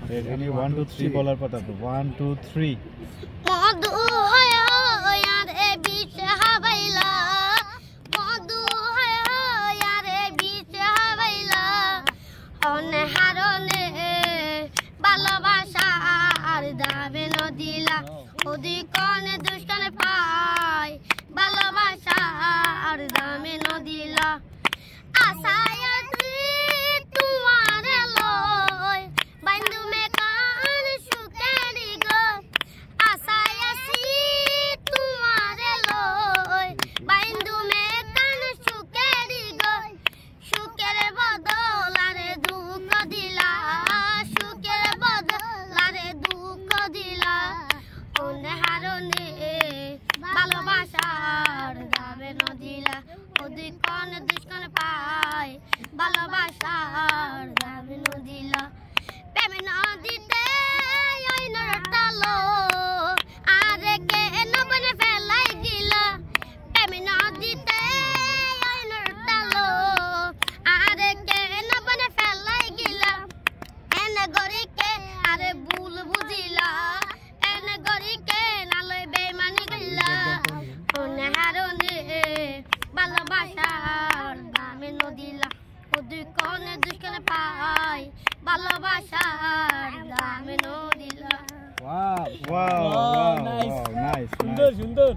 ready 1 2 3 বলার পর তারপর 1 2 3 মধু হয় আরে বিচ হাওয়াইলা মধু হয় আরে বিচ হাওয়াইলা অনে হারনে ভালোবাসা আর দাবে নদিলা ওদি কোন দুষ্টন পায় ভালোবাসা আর দামে নদিলা আশায় তোমার লয় বন্ধু মে কান সুকেরি গো আশায় তোমার লয় বন্ধু মে কান সুকেরি গো সুকের বদলারে দুঃখ দিলা সুকের বদলারে দুঃখ দিলা কোনে হারনে ভালোবাসার দামে নদিলা ওদি কোন দুষ্কন পায় ভালোবাসার দামে নদিলা প্রেমে নদীতে ওই নরটালো আরে কে নবনে ফেলাই দিল প্রেমে নদীতে ওই নরটালো আরে কে নবনে ফেলাই দিল এনে গরিকে আরে ভুল বুঝিলা এনে গরিকে নালে বেমানি গইলা ওনে হারনে ভালোবাসার দামে নদিলা ওদি কোন দুষ্কন পায় ভালোবাসার দামে নদিলা wow wow wow nice সুন্দর সুন্দর